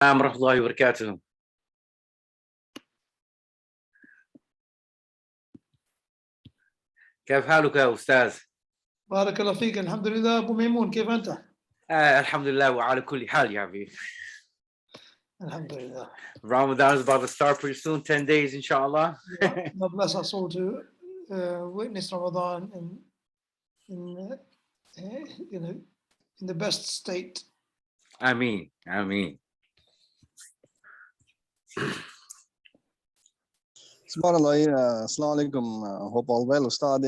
السلام ورحمة الله وبركاته. كيف حالك يا أستاذ؟ بارك الله فيك. الحمد لله. أبو ميمون كيف أنت؟ الحمد لله وعلى كل حال يا حبيبي. الحمد لله. Ramadan is about to start pretty soon, 10 days inshallah. God bless us all to witness Ramadan in the best state. Ameen, Ameen. Subhanallah, Assalamu alaikum. Hope all well, Ustad.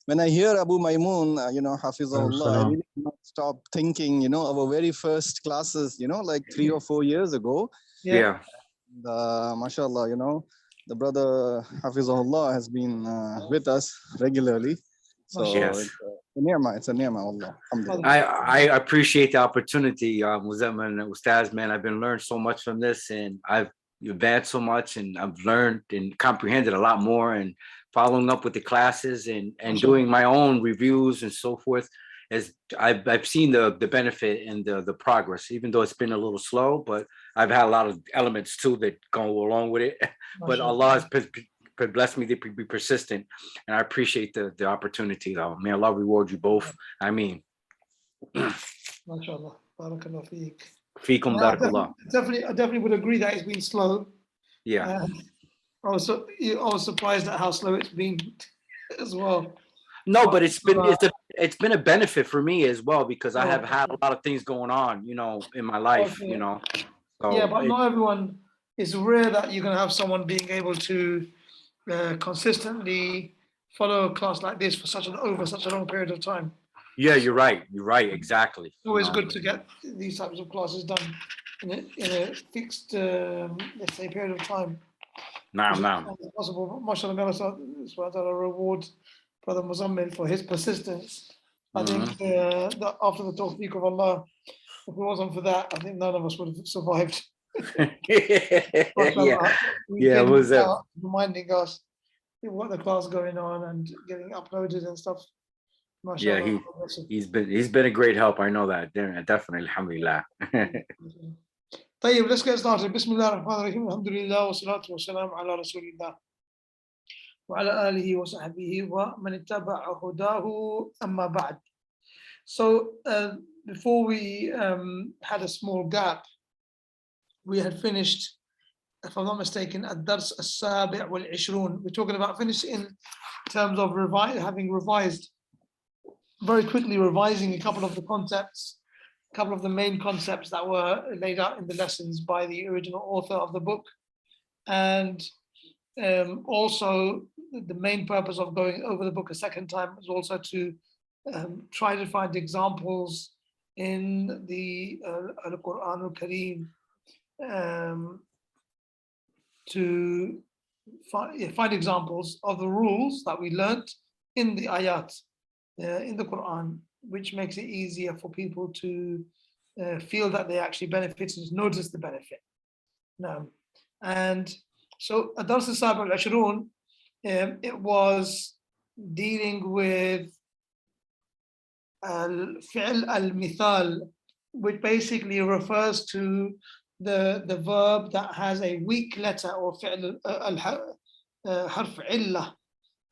When I hear Abu Maimun, Hafizahullah, I really cannot stop thinking, our very first classes, like 3 or 4 years ago. Yeah. MashaAllah, the brother Hafizahullah has been with us regularly. So Yes. it's a ni'mah, Allah. Alhamdulillah. I appreciate the opportunity, Muzamman and Ustaz, man. I've been learning so much from this, and I've advanced so much, and I've learned and comprehended a lot more, and following up with the classes and doing my own reviews and so forth. As I've seen the benefit and the progress, even though it's been a little slow, but I've had a lot of elements too that go along with it. But Allah has blessed me to be persistent, and I appreciate the opportunity though. May Allah reward you both. I mean, MashaAllah. Barakallah feek. Feekum barakallah. I definitely would agree that it's been slow. Yeah. I was surprised at how slow it's been as well. No, but it's been a benefit for me as well, because I have had a lot of things going on, in my life, So yeah, but not everyone. It's rare that you're going to have someone being able to consistently follow a class like this for such a long period of time. Yeah, you're right. Exactly. It's always good to get these types of classes done in a fixed, let's say, period of time. Naam. Possible. MashaAllah, may Allah reward Brother Muzammil for his persistence. I think that after the tawfiq of Allah, if it wasn't for that, I think none of us would have survived. Reminding us what the class going on and getting uploaded and stuff. Yeah, he's been a great help. I know that. Definitely, alhamdulillah. طيب, let's get started. بسم الله الرحمن الرحيم. الحمد لله والصلاة والسلام على رسول الله وعلى آله وصحبه ومن اتبع هداه أما بعد. So before we had a small gap, we had finished, if I'm not mistaken, الدرس السابع والعشرون. We're talking about finishing in terms of having revised, very quickly revising a couple of the concepts, a couple of the main concepts that were laid out in the lessons by the original author of the book. And also the main purpose of going over the book a second time was also to try to find examples in the Quraan al-Kareem, to find examples of the rules that we learnt in the ayat in the Quran, which makes it easier for people to feel that they actually benefit and notice the benefit. And so Ad-Dars al-Sabi' al-Ashrun, it was dealing with al-fi'l al-mithal, which basically refers to the verb that has a weak letter or fi'l harf illah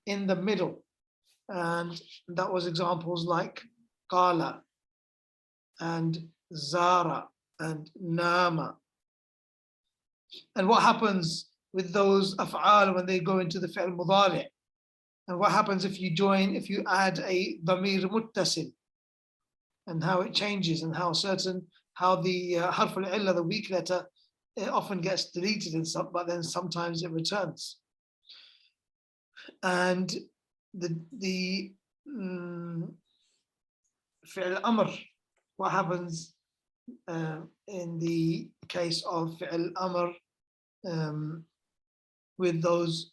in the middle. And that was examples like qala and zara and nama. And what happens with those af'al when they go into the fi'l mudari'? And what happens if you add a damir muttasil, and how it changes, and how the harf al-illa, the weak letter, it often gets deleted but then sometimes it returns. And the fi'l amr, what happens in the case of fi'l amr with those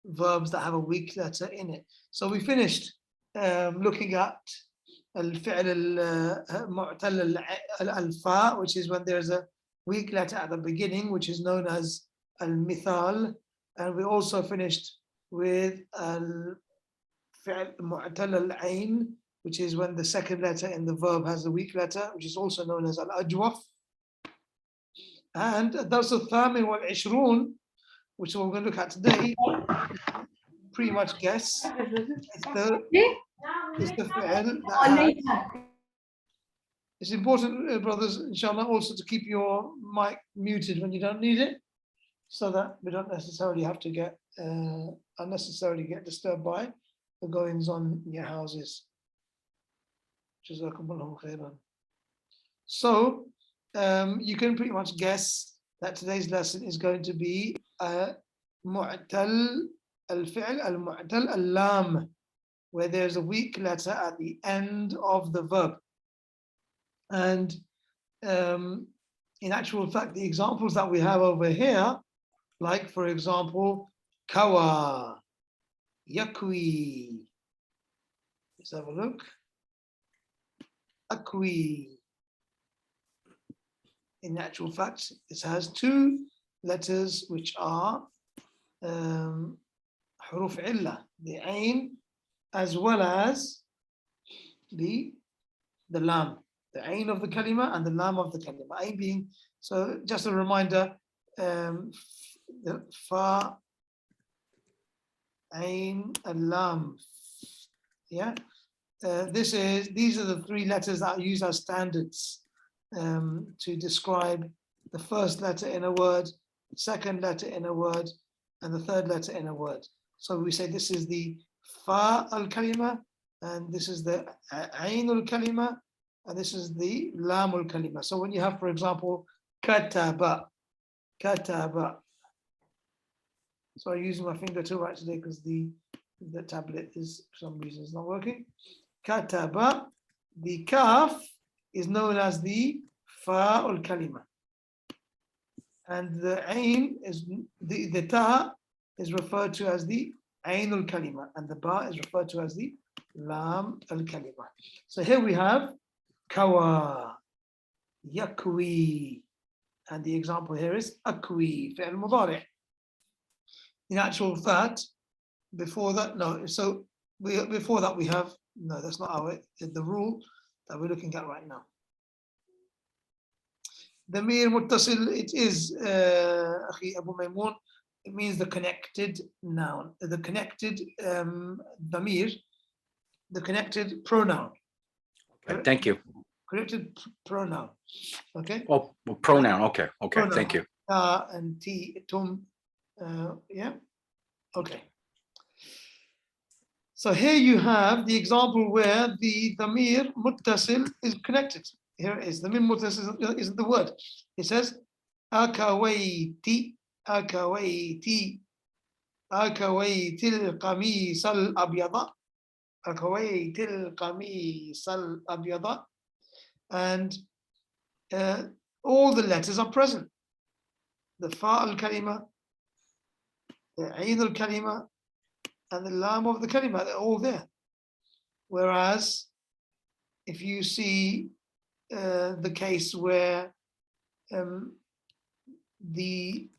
verbs that have a weak letter in it. So we finished looking at al-fi'l al-mu'tal al-fa, which is when there's a weak letter at the beginning, which is known as al-mithal. And we also finished with al-fi'l mu'tal al-ain, which is when the second letter in the verb has a weak letter, which is also known as al-ajwaf. And الدرس الثامن والعشرون, which we're going to look at today, pretty much guess. It's the fi'l that has. It's important, brothers, inshallah, also to keep your mic muted when you don't need it, so that we don't necessarily have to get unnecessarily get disturbed by the goings on in your houses. Jazakumullahu khairan. So you can pretty much guess that today's lesson is going to be mu'tal al-fi'l al-mu'tal al-lam, where there's a weak letter at the end of the verb. And in actual fact, the examples that we have over here, like for example, kawa, yakwi. Let's have a look. Akwi. In actual fact, it has two letters which are huruf illa, the ain, as well as the lam, the ain of the kalima and the lam of the kalima. Ain being, so just a reminder, the fa, ain, and lam. Yeah, these are the three letters that are used as standards to describe the first letter in a word, second letter in a word, and the third letter in a word. So we say this is the fa al-kalima, and this is the ain al-kalima, and this is the lam al-kalima. So when you have, for example, kataba, kataba. So I'm using my finger too actually because the tablet is, for some reason, is not working. Kataba, the kaf is known as the fa al-kalima. And the ain is, the ta is referred to as the ain al-kalima, and the ba is referred to as the lam al-kalima. So here we have kawa, yakwi, and the example here is akwi, fi'l mudari'. In actual fact, before that, no, so before that we have, no, that's not the rule that we're looking at right now. Damir muttasil, it is, Akhi Abu Maymoon, it means the connected noun, the connected damir, the connected pronoun. Okay, thank you. Connected pronoun. Okay. Oh, pronoun. Okay. Okay. Pronoun. Thank you. And t, tum. Yeah. Okay. So here you have the example where the damir muttasil is connected. Here it is. The damir muttasil isn't the word. It says akawayti, akawayti, akawayti al-qamis al-abyada, akawayti al-qamis al-abyada, and all the letters are present. The fa al-kalima, the ain al-kalima, and the lam of the kalima, they're all there. Whereas if you see the case where the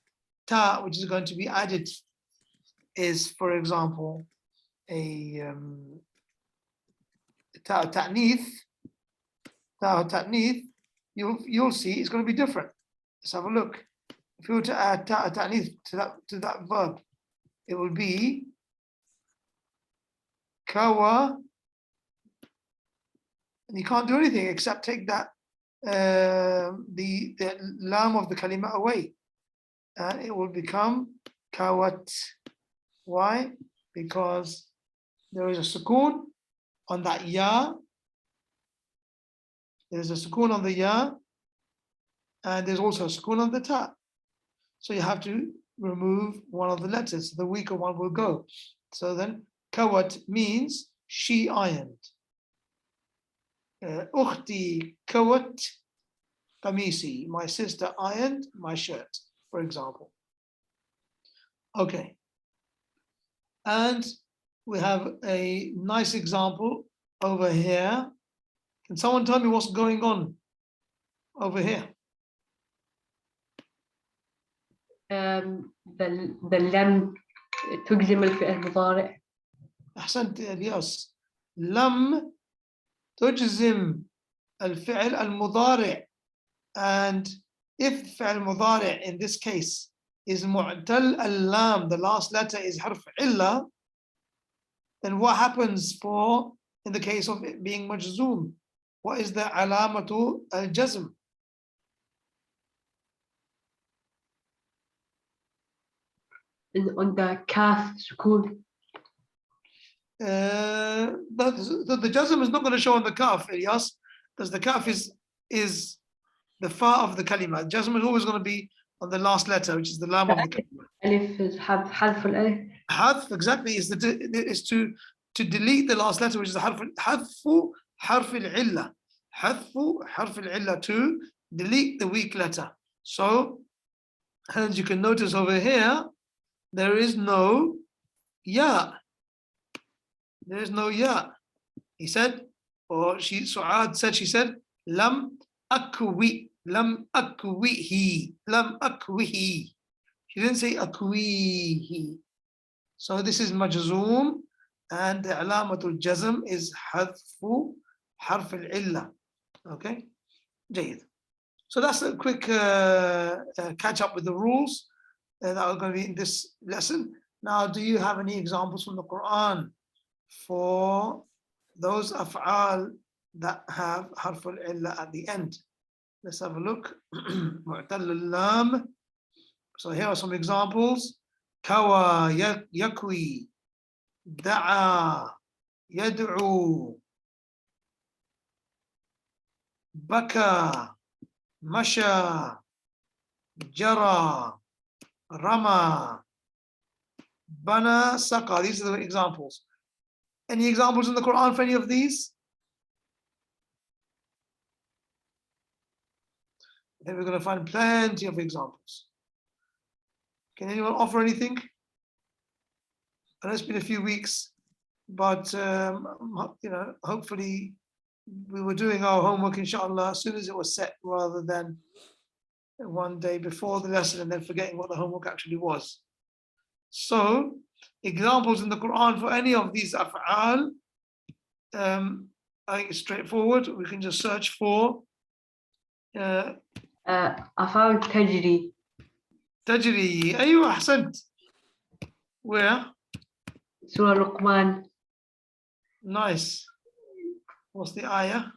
ta, which is going to be added, is, for example, a ta ta'nith, you'll see it's going to be different. Let's have a look. If you were to add ta ta'nith to that verb, it will be kawa, and you can't do anything except take that the lam of the kalima away, and it will become kawat. Why? Because there is a sukoon on that ya. There's a sukoon on the ya, and there's also a sukoon on the ta. So you have to remove one of the letters. The weaker one will go. So then kawat means she ironed. Ukhti kawat qamisi, my sister ironed my shirt, for example. Okay. And we have a nice example over here. Can someone tell me what's going on over here? بل لم تجزم الفعل المضارع. أحسنت الياس. لم تجزم الفعل المضارع, and if فعل مضارع in this case is معتل اللام, the last letter is حرف علة, then what happens for in the case of it being majzoom? What is the علامة الجزم? On the kaf sukun. The jazm is not going to show on the kaf, Ilyas, because the kaf is the fa of the kalima. Jazm is always going to be on the last letter, which is the lam of the kalima. Alif is حذف الألف. Hadf, exactly, is to delete the last letter, which is hadfu harf al-illa. Hadfu harf al-illa, to delete the weak letter. So, as you can notice over here, there is no ya. There is no ya. He said, or Su'ad said, she said, lam akwihi, lam akwihi. She didn't say akwihi. So this is majzoom, and the alamatul jazm is hadfu harf al-illa. Okay, جيد. So that's a quick catch up with the rules that are going to be in this lesson. Now, do you have any examples from the Quran for those af'al that have harf al-illa at the end? Let's have a look. Mu'tal al-lam. So here are some examples. Kawa, yakwi, da'a, yad'u, baka, masha, jara, rama, bana, saqa. These are the examples. Any examples in the Quran for any of these? I think we're going to find plenty of examples. Can anyone offer anything? I know it's been a few weeks, but hopefully we were doing our homework, inshallah, as soon as it was set, rather than one day before the lesson and then forgetting what the homework actually was. So, examples in the Quran for any of these af'al, I think it's straightforward. We can just search for أفعال تجري. تجري. أيوة أحسنت. Where? سورة لقمان. Nice. What's the ayah?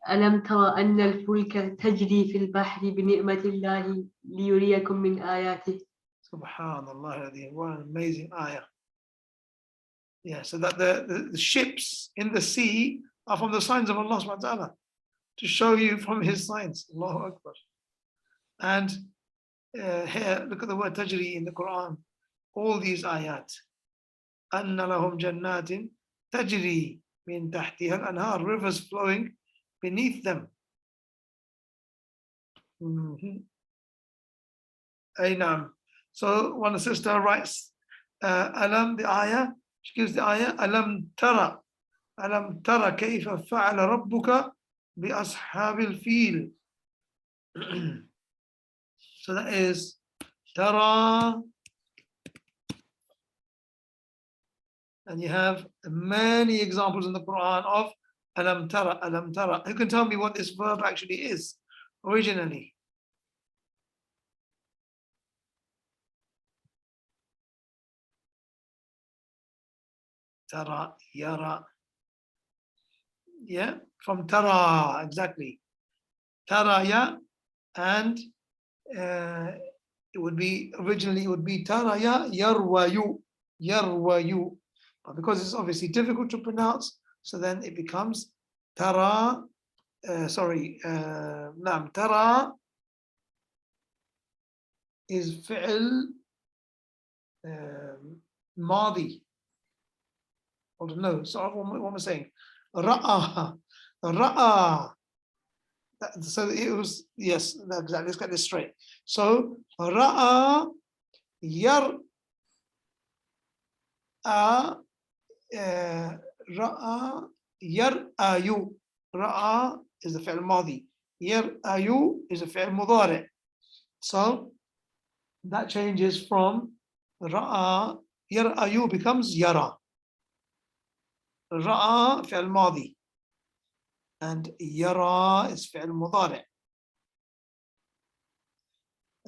ألم ترى أن الفلك تجري في البحر بنعمة الله ليريكم من آياته. Subhanallah, what an amazing ayah. Yeah, so that the ships in the sea are from the signs of Allah subhanahu wa ta'ala, to show you from his signs. Allahu Akbar. And here, look at the word tajri in the Quran. All these ayat. Anna lahum jannatin tajri min tahtiha al-anhar, rivers flowing beneath them. Aynam. So one sister writes alam, the ayah, she gives the ayah, alam tara kayfa fa'ala rabbuka bi ashabil fil. So that is tara, and you have many examples in the Quran of alam tara, alam tara. Who can tell me what this verb actually is originally? Tara, yara. Yeah, from tara, exactly. Tara, ya, and it would be originally, it would be tara, ya, yarwayu, yarwayu. But because it's obviously difficult to pronounce, so then it becomes tara, nam, tara is fi'l madi. No, sorry, what am I saying? Ra'a, ra'a. So it was, yes, exactly. Let's get this straight. So ra'a, yar, ra'a, yar ayu. Ra'a is the fi'l madi. Yar ayu is the fi'l mudari. So that changes from ra'a, yar ayu becomes yara. Ra'a fi'l madi, and yara is fi'l mudari.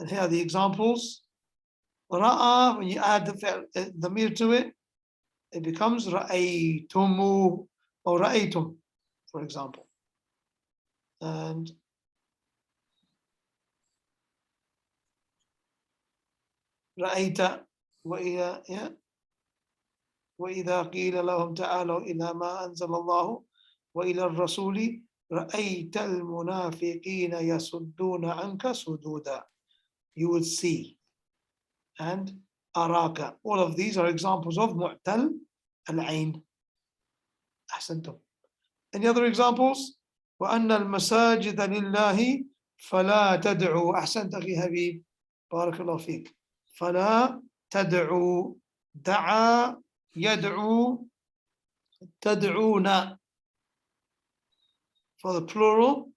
And here are the examples. Ra'a, when you add the dhamir to it, it becomes ra'aytumu or ra'aytum, for example. And رأيت وإذا قيل لهم تعالوا إلى ما أنزل الله وإلى الرسول رأيت المنافقين يصدون عنك صدودا. You will see. And أراك. All of these are examples of معتل العين. أحسنتم. Any other examples? وأن المساجد لله فلا تدعوا. أحسنت أخي حبيب. بارك الله فيك. فلا تدعوا. دعا يدعو تدعون for the plural,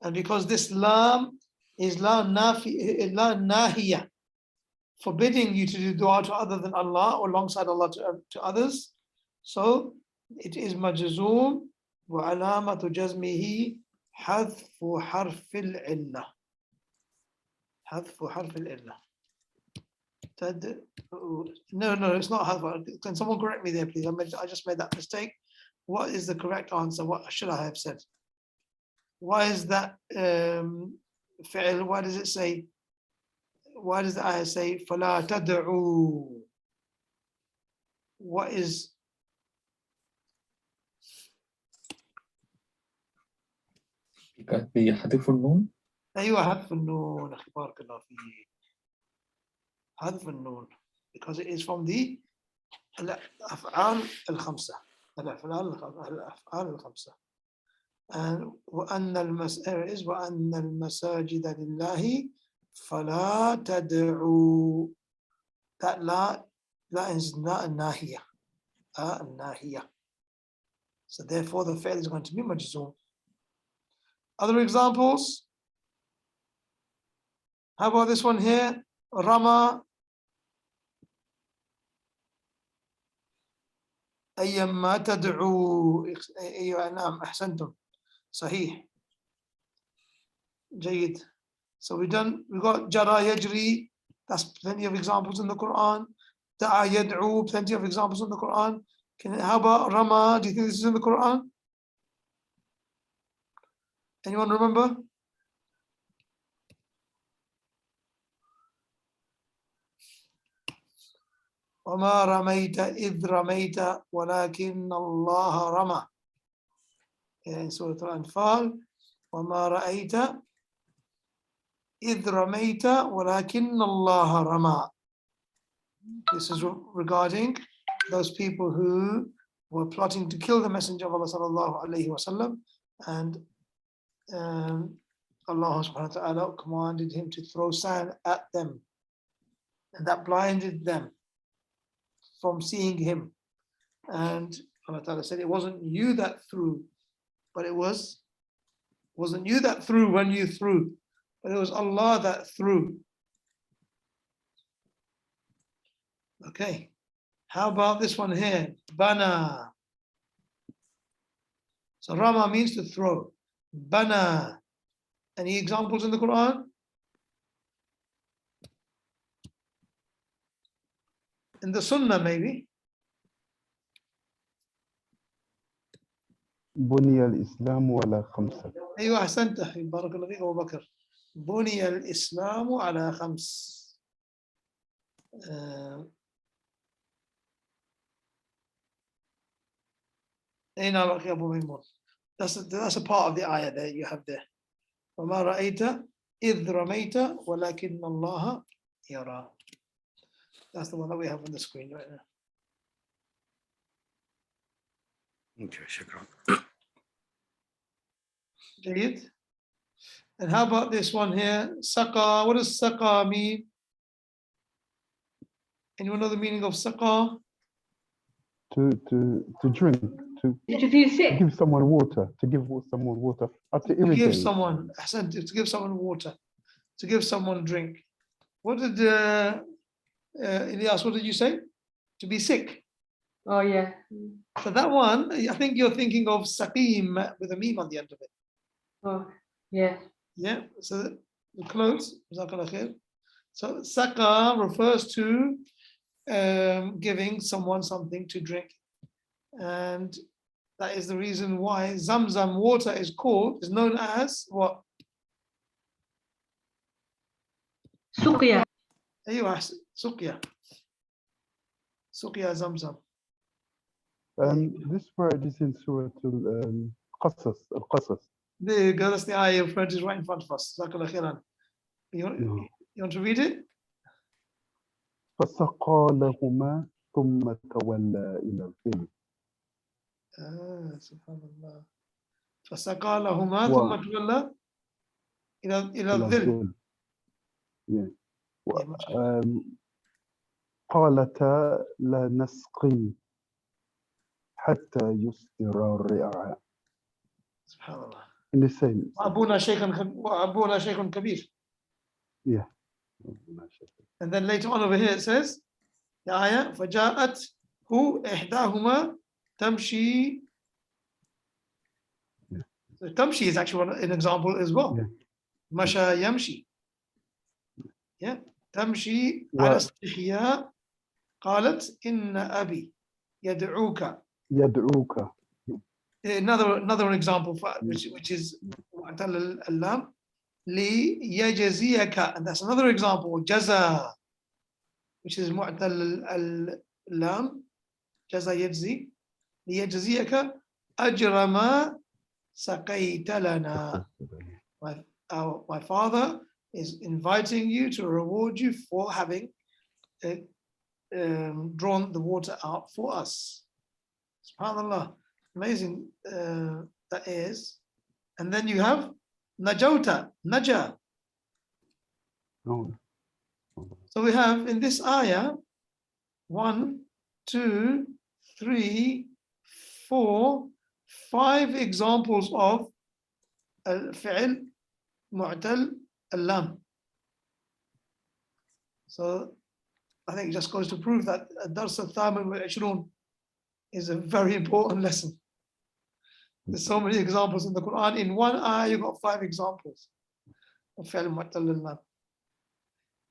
and because this lam is la nahiya, forbidding you to do dua to other than Allah or alongside Allah to others, so it is majzoom wa alamatu jazmihi hadfu harf al-illa. Hadfu harf al-illa. No, it's not hadfu. Can someone correct me there, please? I just made that mistake. What is the correct answer? What should I have said? Why is that fi'l? Why does it say? Why does the ayah say فَلَا تَدْعُوا? What is? بحذف النون. أيوة حذف النون. أخي بارك الله فيك. حذف النون, because it is from the الأفعال الخمسة. الأفعال الخمسة. And وأن المساجد لله فلا تدعوا. That la is not الناهية. الناهية. So therefore the fi'l is going to be majzoom. Other examples? How about this one here? Rama. أيما تدعو. أيوة نعم أحسنتم. صحيح. جيد. So we got jara yajri. That's plenty of examples in the Quran. Da'a yad'u, plenty of examples in the Quran. How about Rama? Do you think this is in the Quran? Anyone remember? وما رميت إذ رميت ولكن الله رمى. In Surah Al-Anfal, وما رأيت إذ رميت ولكن الله رمى. This is regarding those people who were plotting to kill the Messenger of Allah sallallahu alaihi wasallam, and Allah subhanahu wa ta'ala commanded him to throw sand at them, and that blinded them from seeing him. And Allah Ta'ala said, it wasn't you that threw, but wasn't you that threw when you threw, but it was Allah that threw. Okay. How about this one here? Bana. So Rama means to throw. Bana. Any examples in the Quran? In the Sunnah, maybe. بني الإسلام على خمسة. أيوة أحسنت بارك الله فيك أبو بكر. بني الإسلام على خمس. أين أخي أبو ميمون? That's a part of the ayah that you have there. وما رأيت إذ رميت ولكن الله يرى. That's the one that we have on the screen right now. Okay, shukran. Jayid. And how about this one here? Saqa. What does saqa mean? Anyone know the meaning of saqa? To drink, to feel sick. give someone water, to give someone water, or to irrigate. Give someone, to give someone water, to give someone drink. What did Ilyas, what did you say? To be sick. Oh yeah. So that one, I think you're thinking of saqim with a meme on the end of it. Oh yeah. Yeah. So the clothes, jazakallah khair. So saqa refers to giving someone something to drink. And that is the reason why Zamzam water is known as what? سقيا. أيوة سقيا. سقيا Zamzam. This word is in Surah Al-Qasas. There you go, that's the ayah of friend is right in front of us. Jazakallah khairan. No. You want to read it? فسقى لهما ثم تولى إلى الظل. سبحان الله. فسقى لهما ثم تولى إلى الظل. Yeah. قالتا لا نسقي حتى يصدر الرعاء. سبحان الله. In the same. وأبونا شيخ كبير. Yeah. And then later on over here it says, the ayah, فجاءته إحداهما تمشي. So tamshi is actually an example as well. Masha yamshi. Yeah. تمشي على استحياء قالت إن أبي يدعوك. Another example for which is معتل اللام ليجزيك, and that's another example جزا, which is معتل اللام جزا يجزي ليجزيك أجر ما سقيت لنا. My father is inviting you to reward you for having drawn the water out for us. SubhanAllah, amazing that is. And then you have najauta, naja. So we have in this ayah 1, 2, 3, 4, 5 examples of al-fi'l mu'tal al-lam. So I think it just goes to prove that Dars al-Thamin wal-Ishrun is a very important lesson. There's so many examples in the Quran. In one ayah, you've got 5 examples of fi'l mu'tal al-lam.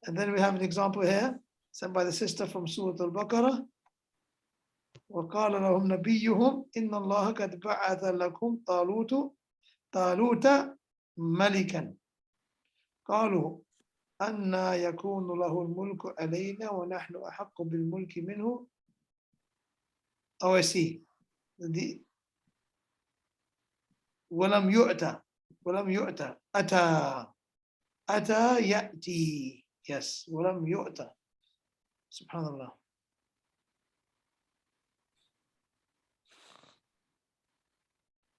And then we have an example here sent by the sister from Surah Al-Baqarah. وقال لهم نبيهم إن الله قد بعث لكم طالوت ملكا قالوا أنى يكون له الملك علينا ونحن أحق بالملك منه. Oh, I see. ولم يؤتى أتى يأتي. Yes, ولم يؤتى. Subhanallah.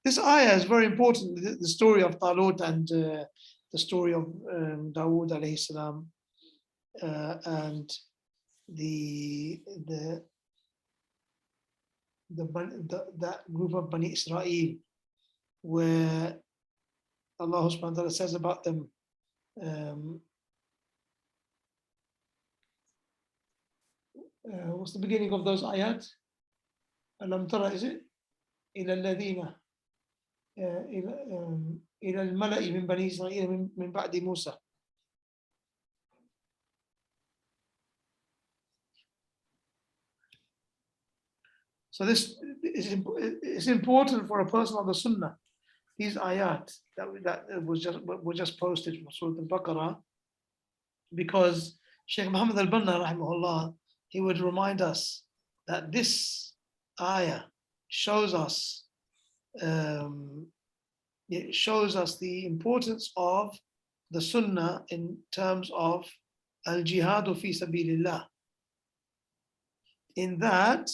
This ayah is very important, the story of Talut and the story of Dawood alayhi salam and that group of Bani Israel, where Allah subhanahu wa ta'ala says about them, what's the beginning of those ayat? Alam tara, is it? إلى الذين إلى الملأ من بني إسرائيل من بعد موسى. So this is important for a person on the Sunnah. These ayat that were just posted from Surah Al-Baqarah, because Sheikh Muhammad al-Banna rahimahullah, he would remind us that this ayah shows us it shows us the importance of the Sunnah in terms of al-jihadu fi sabilillah. In that,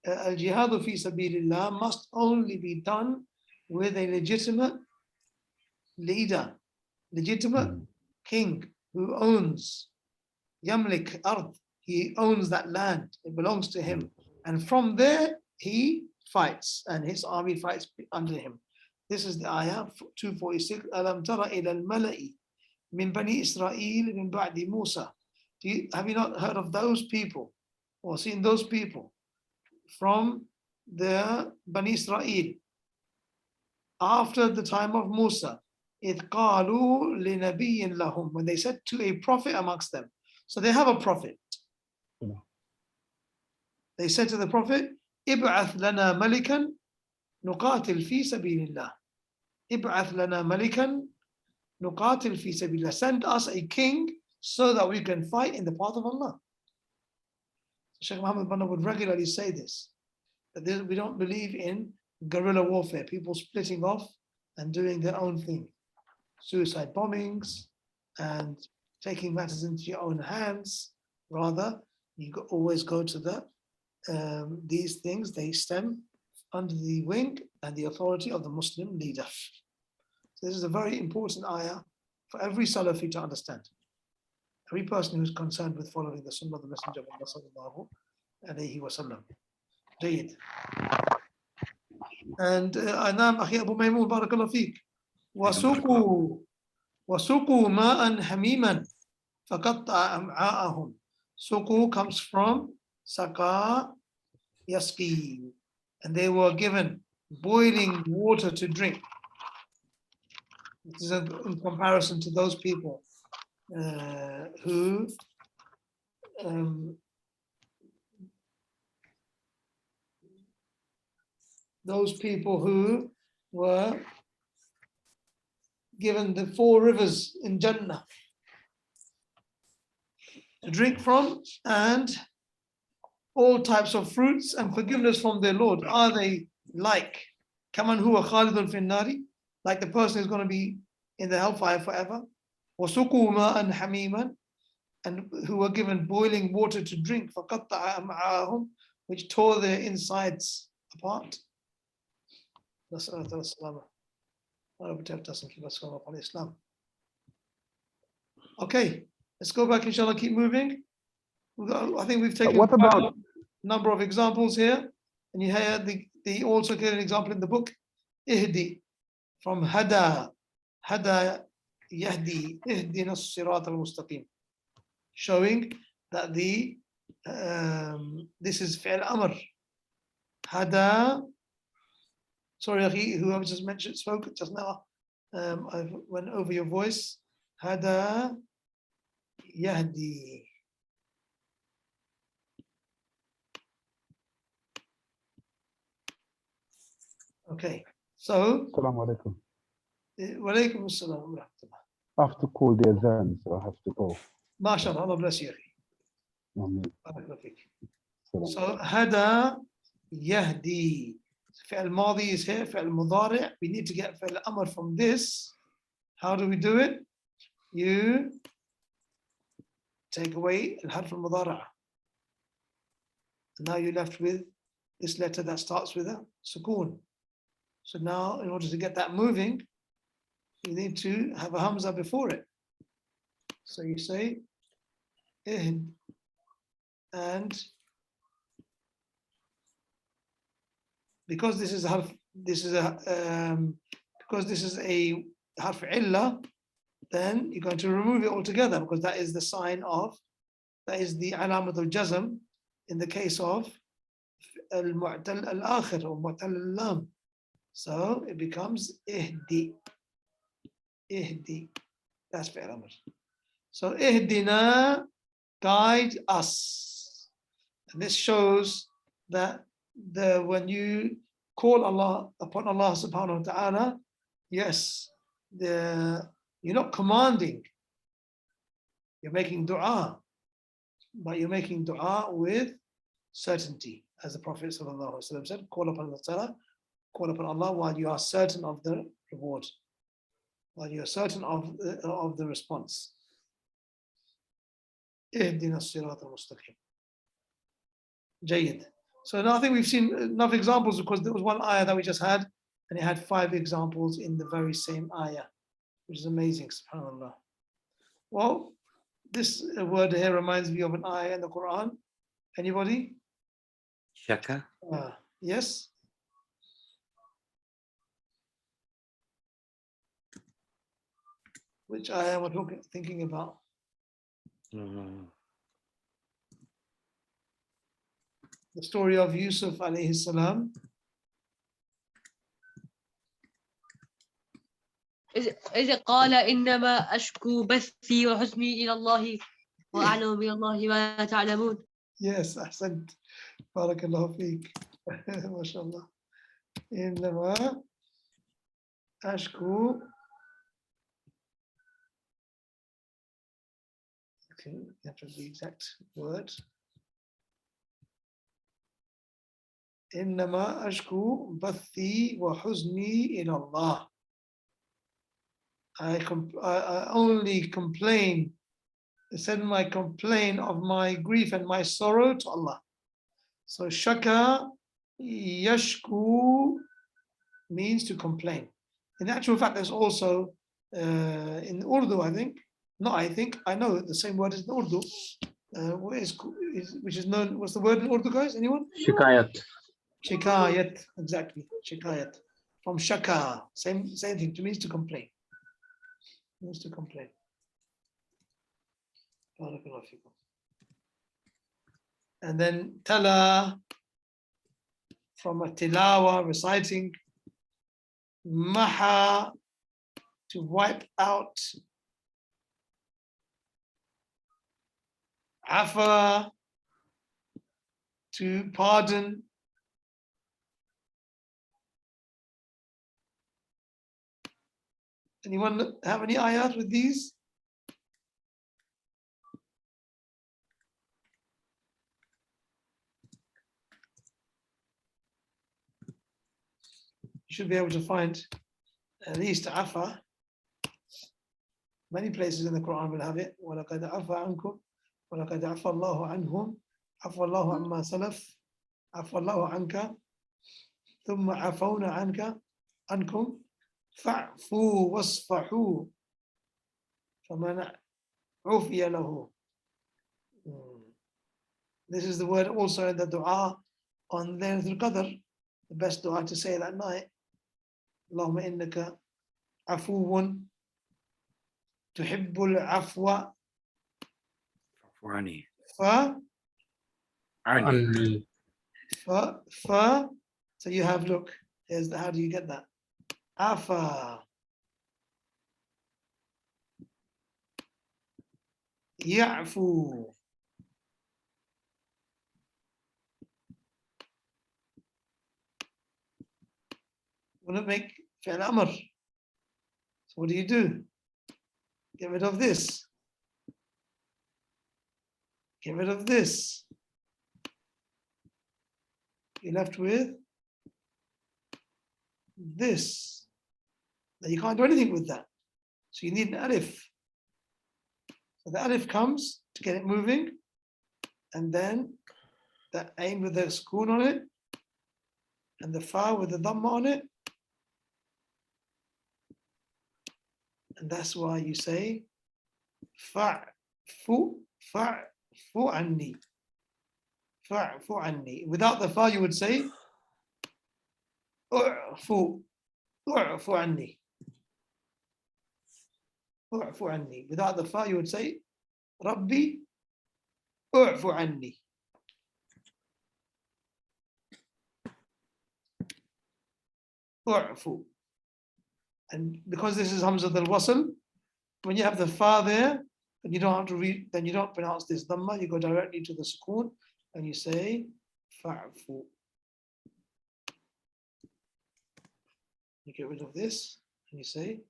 al-jihadu fi sabilillah must only be done with a legitimate leader, legitimate king who owns yamlik ard. He owns that land, it belongs to him, and from there he fights and his army fights under him. This is the ayah 246. Alam tara ila al-mala'i min bani Israel min ba'di Musa. Have you not heard of those people or seen those people from the Bani Israel after the time of Musa? إِذْ قَالُوا لِنَبِيٍّ لَهُمْ, when they said to a prophet amongst them. So they have a prophet. They said to the prophet, إِبْعَثْ لَنَا مَلِكًا نُقَاتِلْ فِي سَبِيلِ اللَّهِ. إِبْعَثْ لَنَا مَلِكًا نُقَاتِلْ فِي سَبِيلِ اللَّهِ. Send us a king so that we can fight in the path of Allah. Sheikh Muhammad Banna would regularly say this, that we don't believe in guerrilla warfare, people splitting off and doing their own thing. Suicide bombings and taking matters into your own hands. Rather, you always go to these things, they stem under the wing and the authority of the Muslim leader. So this is a very important ayah for every Salafi to understand. Every person who's concerned with following the Sunnah of the Messenger of Allah sallallahu alayhi wa sallam. Jayyid. And Anam Akhi Abu Maymun, barakallahu feek. وَسُقُوا مَاءً حَمِيمًا فَقَطَّعَ أَمْعَاءَهُم. Suku comes from Saka Yaski. And they were given boiling water to drink. This is in comparison to those people who were given the 4 rivers in Jannah to drink from, and all types of fruits and forgiveness from their Lord. Are they like Kaman huwa khalidun fin nari, like the person who's going to be in the hellfire forever? وَسُقُوا مَاءً حَمِيمًا, and who were given boiling water to drink, فَقَطَّعَ أَمْعَاءَهُم, which tore their insides apart. Protect us and keep us from Islam. Okay, let's go back, inshallah, keep moving. I think we've taken What about a number of examples here, and you hear they also get an example in the book, Ihdi, from Hada Yahdi, Ihdina as-sirat al-mustaqim, showing that this is fi'l amr. Hada, sorry, Akhi, whoever just spoke just now, I went over your voice. Hada Yahdi. Okay, so Assalamu alaikum. Walaikum assalam wa rahmatullah. I have to call the adhan, so I have to go. MashaAllah, Allah bless you. Ameen. So Hada Yahdi. Fi'l Madi is here, Fi'l Mudari'. We need to get Fi'l Amr from this. How do we do it? You take away Al-Harf al-Mudari'. And now you're left with this letter that starts with a sukoon. So now, in order to get that moving, you need to have a hamza before it. So you say ihd, and because this is a harf illa, then you're going to remove it altogether, because that is the sign of, that is the alamat al-jazm in the case of al-mu'tal al-akhir or mu'tal al-lam. So it becomes ihdi. Ihdi. That's fi'l amr. So ihdina, guide us. And this shows that when you call Allah upon Allah subhanahu wa ta'ala, yes, you're not commanding, you're making dua, but you're making dua with certainty, as the Prophet sallallahu alaihi wasallam said, call upon Allah while you are certain of the reward, while you are certain of the response. Ihdina as-sirat al-mustaqim. Jayyid. So now I think we've seen enough examples, because there was one ayah that we just had, and it had 5 examples in the very same ayah, which is amazing, subhanAllah. Well, this word here reminds me of an ayah in the Quran. Anybody? Shaka? Yes? Which ayah am I thinking about? The story of Yusuf alayhi salam. إذ قال إنما أشكو بثي وحزني إلى الله وأعلم من الله ما تعلمون. Yes, أحسنت. بارك الله فيك. ما شاء الله. إنما أشكو. Okay, you have to the exact word. إنما أشكو بثي وحزني إلى الله. I only complain, send my complaint of my grief and my sorrow to Allah. So shaka yashku means to complain. In actual fact, there's also in Urdu, I think, I know the same word is in Urdu, which is known, what's the word in Urdu, guys? Anyone? Shikayat. Shikayat, exactly, shikayat. From shaka, same thing, it means to complain. Means to complain. And then tala, from a tilawa, reciting. Maha, to wipe out. Afa, to pardon. Anyone have any ayat with these? You should be able to find at least afa. Many places in the Quran will have it. وَلَقَدْ عَفَى عَنْكُمْ وَلَقَدْ عَفَى اللَّهُ عَنْهُمْ عَفَى اللَّهُ عَمَّا سَلَفَ عَفَى اللَّهُ عَنْكَ ثُمَّ عَفَوْنَا عَنْكُمْ فَاعْفُوا وَاصْفَحُوا فَمَنْ عُفِيَ لَهُ. This is the word also in the dua on Laylatul Qadr, the best dua to say that night. Allahumma innaka afuwun tuhibbul afwa fa. So you have, look, here's how do you get that? Afa ya'fu. Want to make fi'l amr. So what do? Get rid of this. Get rid of this. You're left with this. Now you can't do anything with that. So you need an alif. So the alif comes to get it moving, and then the ain with the sukoon on it, and the fa with the dhamma on it. And that's why you say fa'fu anni. Fa'fu anni. Without the fa, you would say u'fu anni. U'fu anni. Without the fa, you would say Rabbi u'fu anni. U'fu. And because this is Hamza al-Wasl, when you have the fa there, then you don't have to read, then you don't pronounce this dhamma, you go directly to the sukoon and you say fa'fu. You get rid of this and you say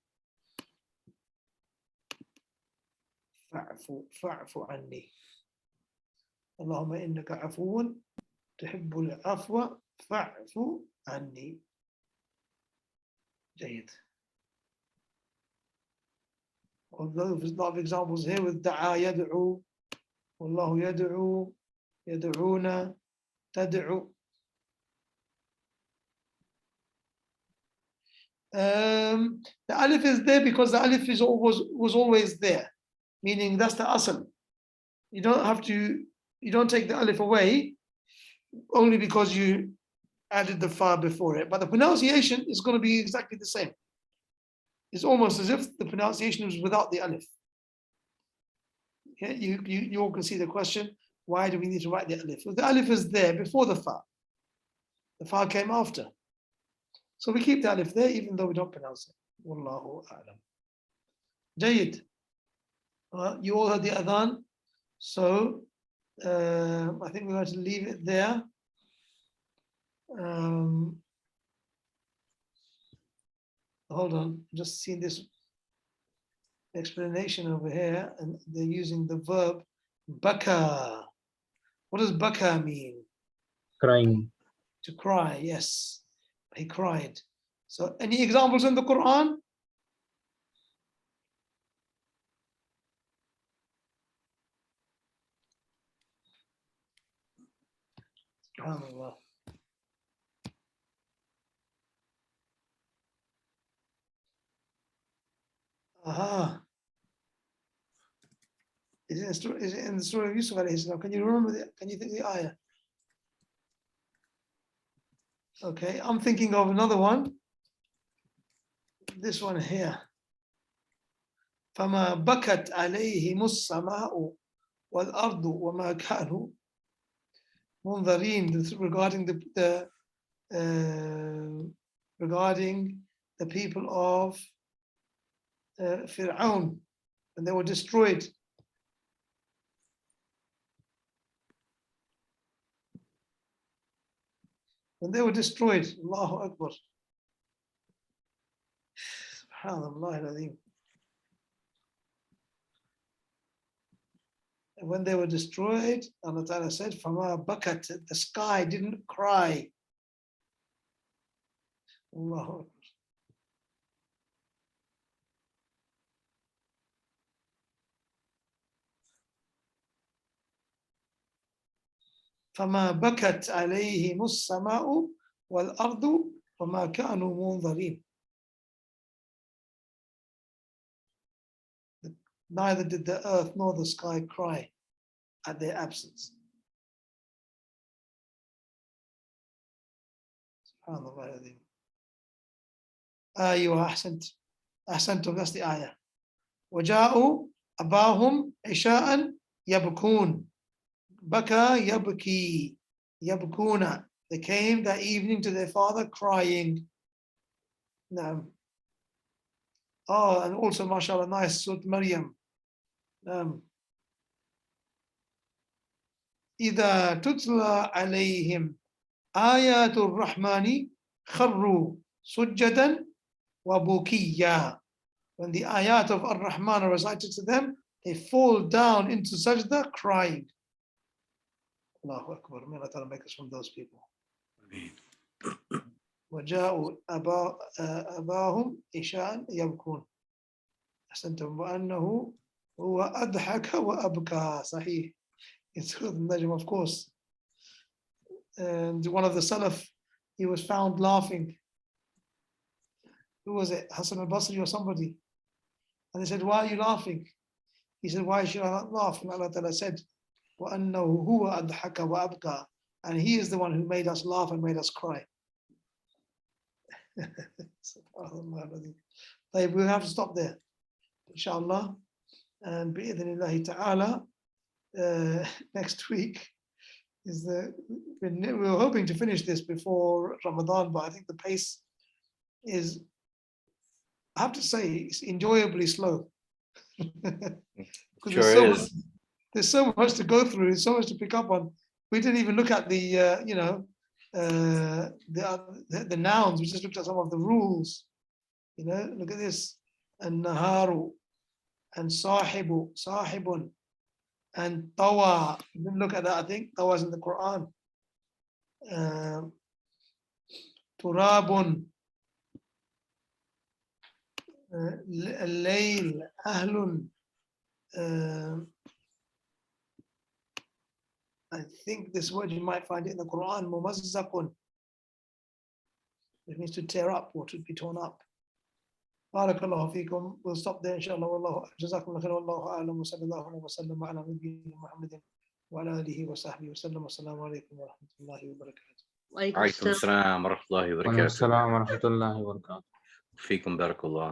fa'fu anni. Allahumma innaka afuwun tuhibbul afwa fa'fu anni. Jayid. Although there's a lot of examples here with da'a yad'u, wallahu yad'u, yad'una, tad'u. The alif is there because the alif was always there, meaning that's the asl. You don't take the alif away only because you added the fa before it, but the pronunciation is going to be exactly the same. It's almost as if the pronunciation was without the alif. Yeah, you all can see the question, why do we need to write the alif? Well, the alif is there before the fa. The fa came after. So we keep the alif there even though we don't pronounce it. Wallahu a'lam. Jayyid. You all heard the adhan, so I think we're going to leave it there. Hold on, just seeing this explanation over here, and they're using the verb baka. What does baka mean? Crying. To cry, yes. He cried. So any examples in the Quran? SubhanAllah. Aha. Is it in the Surah of Yusuf alayhi salam? Can you remember can you think the ayah? Okay, I'm thinking of another one. This one here. فَمَا بَكَتْ عَلَيْهِمُ السَّمَاءُ وَالْأَرْضُ وَمَا كَانُوا مُنْظَرِينَ, regarding the people of Fir'aun, and they were destroyed. When they were destroyed, Allahu Akbar. Subhanallah al-Azim. And when they were destroyed, Allah Ta'ala said, فَمَا بَكَتْ, the sky didn't cry. Allahu Akbar. فَمَا بَكَتْ عَلَيْهِمُ السَّمَاءُ وَالْأَرْضُ وَمَا كَانُوا مُنْظَرِينَ. Neither did the earth nor the sky cry at their absence. SubhanAllah. Aywa, ahsantum, that's the ayah. وَجَاءُوا أَبَاهُمْ عِشَاءً يَبْكُونَ. Baka yabki, yabkuna. They came that evening to their father crying. No. Oh, and also, mashallah, nice Surah Maryam. إِذَا تُتْلَى عَلَيْهِمْ آيَاتُ الرَّحْمَنِ خَرُّوا سُجَّدًا وَبُكِيًّا. When the ayat of Ar-Rahman are recited to them, they fall down into sajda crying. Allahu Akbar. May Allah make us from those people. وَجَاءُوا أَبَاهُمْ عِشَاءً يَبْكُونَ. أحسنتم. وَأَنَّهُ هُوَ أَضْحَكَ وَأَبْكَى. Sahih. It's Surah Al-Najm, of course. And one of the Salaf, he was found laughing. Who was it? Hassan al-Basri or somebody? And they said, why are you laughing? He said, why should I not laugh? And Allah Ta'ala said, وَأَنَّهُ هُوَ أَضْحَكَ وَأَبْكَى. And he is the one who made us laugh and made us cry. We'll have to stop there, inshallah. And bi'idhnillahi ta'ala, next week is we were hoping to finish this before Ramadan, but I think the pace is, I have to say, it's enjoyably slow. Sure is. There's so much to go through, there's so much to pick up on. We didn't even look at the nouns. We just looked at some of the rules. Look at this, and naharu, and sahibun, and tawa. We didn't look at that. I think tawa is in the Quran. Turabun, al-layl, ahlun. I think this word you might find it in the Quran, mumazzaqun. It means to tear up or to be torn up. Barakallahu feekum. We'll stop there, inshallah. Wallahu jazakumullahu khairan. Wallahu a'lam. Wa sallallahu wa sallam ala nabiyyina Muhammadin wa ala alihi wa sahbihi wa sallam. Assalamu alaikum wa rahmatullahi wa barakatuh. Alaikum assalam wa rahmatullahi wa Wa alaikum barakatuh. assalam wa rahmatullahi wa barakatuh. Feekum barakallah.